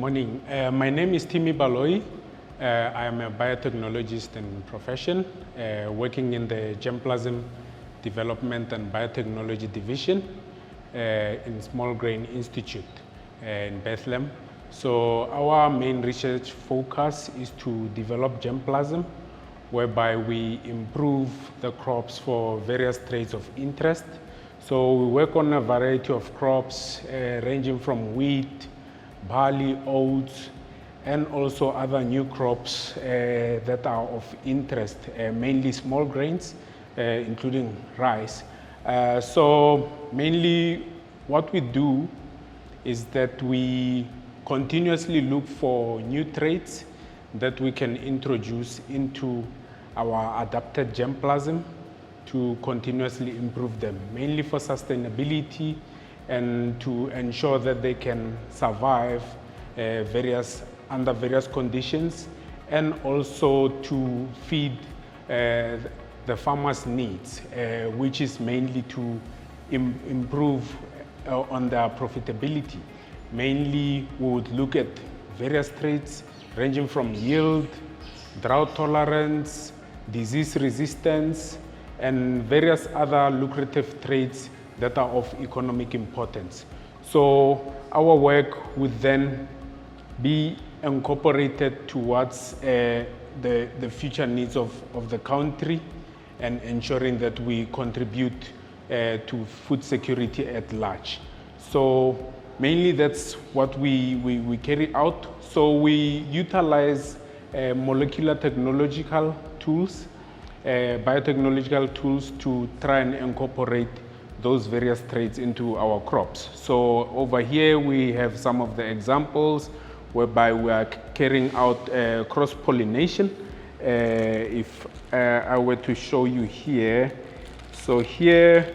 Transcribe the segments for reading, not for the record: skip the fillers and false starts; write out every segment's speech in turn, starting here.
Morning. My name is Timmy Baloyi. I am a biotechnologist in profession, working in the germplasm development and biotechnology division in Small Grain Institute in Bethlehem. So our main research focus is to develop germplasm, whereby we improve the crops for various traits of interest. So we work on a variety of crops ranging from wheat, barley, oats, and also other new crops that are of interest, mainly small grains, including rice. So mainly what we do is that we continuously look for new traits that we can introduce into our adapted germplasm to continuously improve them, mainly for sustainability and to ensure that they can survive under various conditions, and also to feed the farmers' needs, which is mainly to improve on their profitability. Mainly, we would look at various traits ranging from yield, drought tolerance, disease resistance, and various other lucrative traits that are of economic importance. So our work would then be incorporated towards the future needs of the country, and ensuring that we contribute to food security at large. So mainly that's what we carry out. So we utilize molecular technological tools, biotechnological tools to try and incorporate those various traits into our crops. So over here we have some of the examples whereby we are carrying out cross-pollination. If I were to show you here, so here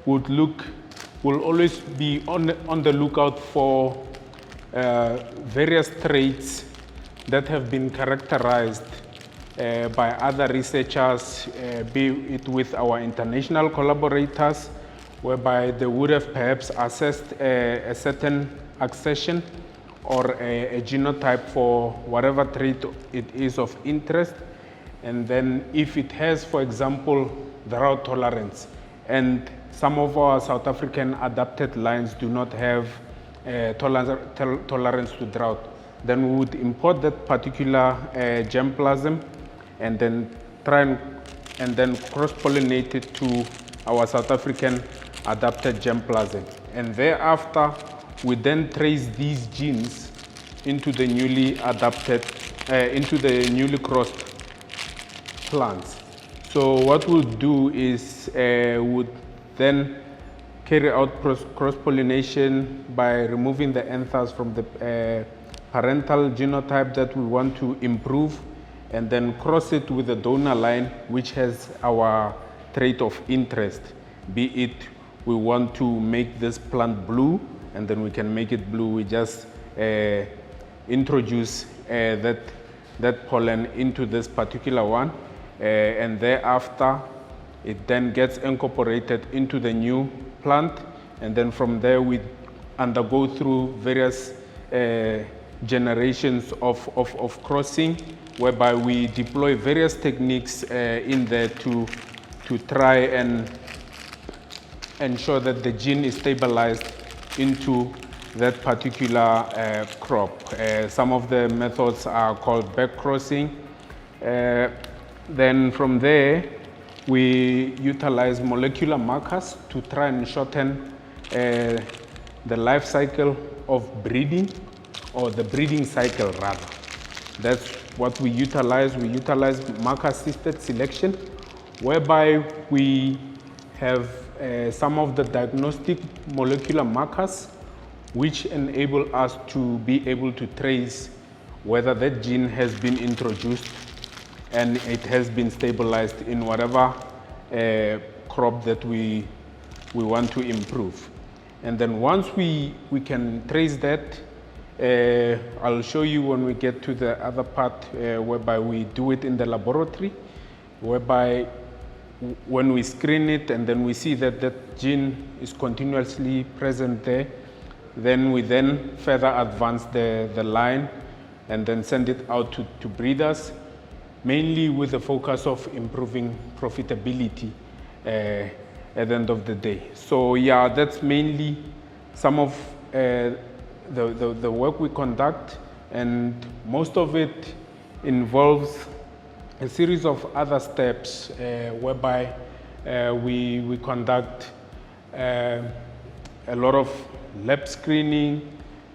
we'll always be on the lookout for various traits that have been characterized by other researchers, be it with our international collaborators, whereby they would have perhaps assessed a certain accession or a genotype for whatever trait it is of interest. And then if it has, for example, drought tolerance, and some of our South African adapted lines do not have tolerance to drought, then we would import that particular germplasm and then cross-pollinate it to our South African adapted germplasm. And thereafter, we then trace these genes into the newly adapted, into the newly crossed plants. So what we'll do is would then carry out cross-pollination by removing the anthers from the parental genotype that we want to improve, and then cross it with the donor line which has our trait of interest, be it we want to make this plant blue, and then we can make it blue. We just introduce that pollen into this particular one, and thereafter it then gets incorporated into the new plant, and then from there we undergo through various generations of crossing, whereby we deploy various techniques in there to try and ensure that the gene is stabilized into that particular crop. Some of the methods are called back crossing. Then from there, we utilize molecular markers to try and shorten the life cycle of breeding, or the breeding cycle rather. That's what we utilize. We utilize marker-assisted selection, whereby we have some of the diagnostic molecular markers which enable us to be able to trace whether that gene has been introduced and it has been stabilized in whatever crop that we want to improve. And then once we can trace that, I'll show you when we get to the other part whereby we do it in the laboratory, whereby when we screen it and then we see that that gene is continuously present there, Then we further advance the line and then send it out to breeders, mainly with the focus of improving profitability at the end of the day. So yeah, that's mainly some of the work we conduct, and most of it involves a series of other steps whereby we conduct a lot of lab screening,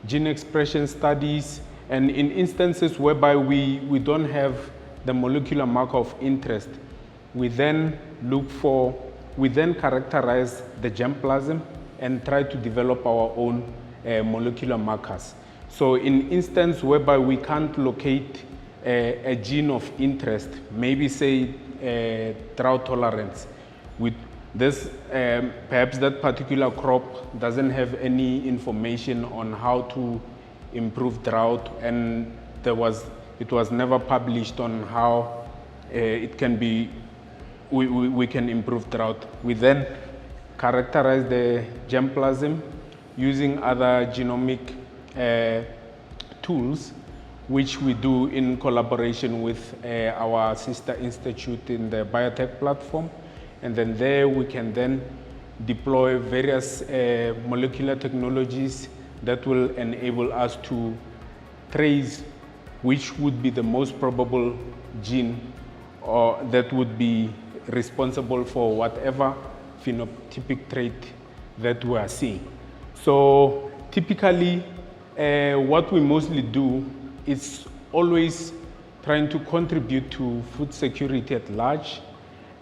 gene expression studies, and in instances whereby we don't have the molecular marker of interest, we then characterize the germplasm and try to develop our own molecular markers. So in instance whereby we can't locate a gene of interest, maybe say drought tolerance, with this, perhaps that particular crop doesn't have any information on how to improve drought, and it was never published on how it can be, we can improve drought. We then characterize the germplasm using other genomic tools, which we do in collaboration with our sister institute in the biotech platform. And then there we can then deploy various molecular technologies that will enable us to trace which would be the most probable gene or that would be responsible for whatever phenotypic trait that we are seeing. So typically, what we mostly do is always trying to contribute to food security at large,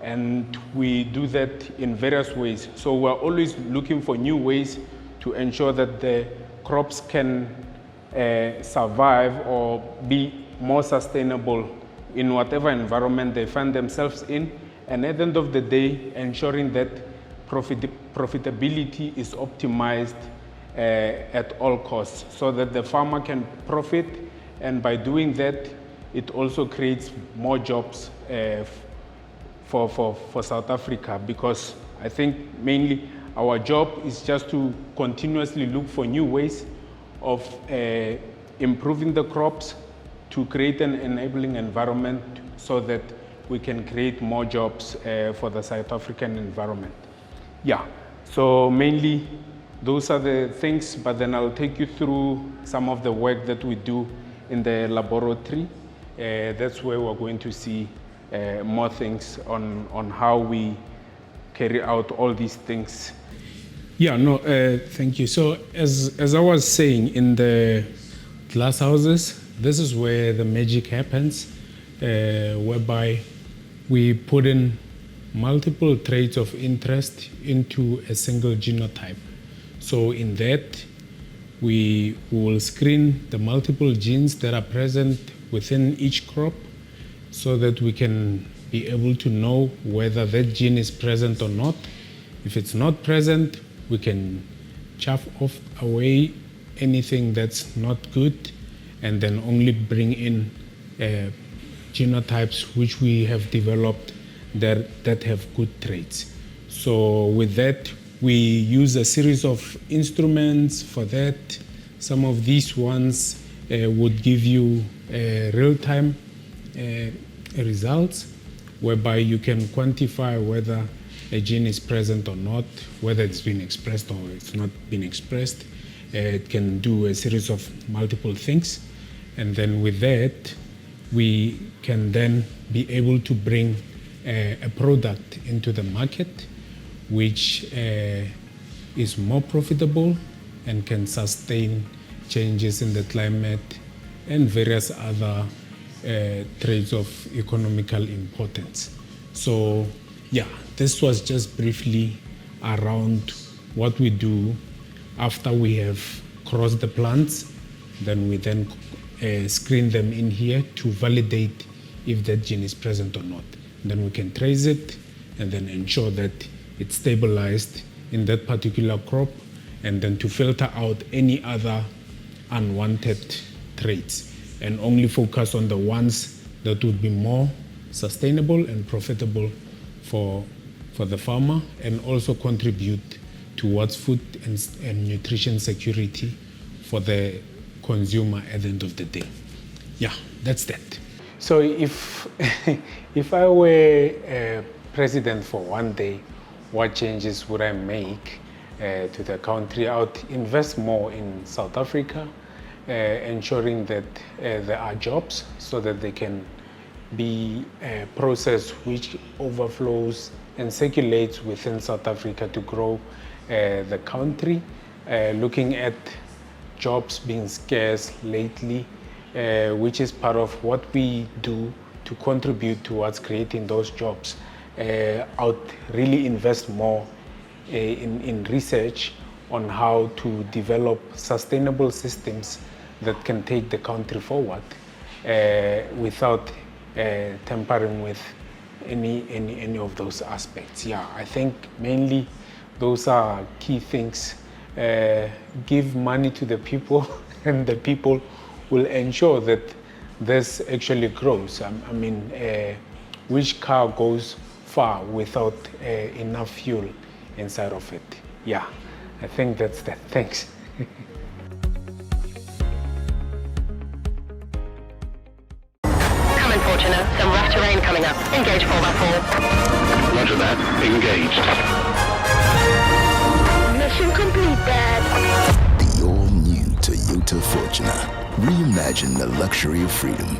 and we do that in various ways. So we're always looking for new ways to ensure that the crops can survive or be more sustainable in whatever environment they find themselves in, and at the end of the day, ensuring that profitability is optimized at all costs so that the farmer can profit, and by doing that, it also creates more jobs for South Africa, because I think mainly our job is just to continuously look for new ways of improving the crops to create an enabling environment so that we can create more jobs for the South African environment. Yeah, so mainly those are the things, but then I'll take you through some of the work that we do in the laboratory. That's where we're going to see more things on how we carry out all these things. Yeah, no, thank you. So as I was saying, in the glass houses, this is where the magic happens, whereby we put in multiple traits of interest into a single genotype. So in that, we will screen the multiple genes that are present within each crop so that we can be able to know whether that gene is present or not. If it's not present, we can chaff off away anything that's not good, and then only bring in genotypes which we have developed that have good traits. So with that, we use a series of instruments for that. Some of these ones would give you real-time results, whereby you can quantify whether a gene is present or not, whether it's been expressed or it's not been expressed. It can do a series of multiple things. And then with that, we can then be able to bring a product into the market which is more profitable and can sustain changes in the climate and various other traits of economical importance. So yeah, this was just briefly around what we do after we have crossed the plants. Then we then screen them in here to validate if that gene is present or not. Then we can trace it and then ensure that it's stabilized in that particular crop, and then to filter out any other unwanted traits and only focus on the ones that would be more sustainable and profitable for the farmer, and also contribute towards food and nutrition security for the consumer at the end of the day. Yeah, that's that. So if I were president for one day, what changes would I make to the country? I would invest more in South Africa, ensuring that there are jobs so that they can be a process which overflows and circulates within South Africa to grow the country. Looking at jobs being scarce lately, which is part of what we do to contribute towards creating those jobs. I would really invest more in research on how to develop sustainable systems that can take the country forward without tampering with any of those aspects. Yeah, I think mainly those are key things. Give money to the people and the people will ensure that this actually grows. I mean, which car goes far without enough fuel inside of it? Yeah, I think that's that. Thanks. Come in, Fortuna. Some rough terrain coming up. Engage 4x4. Roger that. Engaged. Mission complete, Dad. The all-new Toyota Fortuna. Reimagine the luxury of freedom.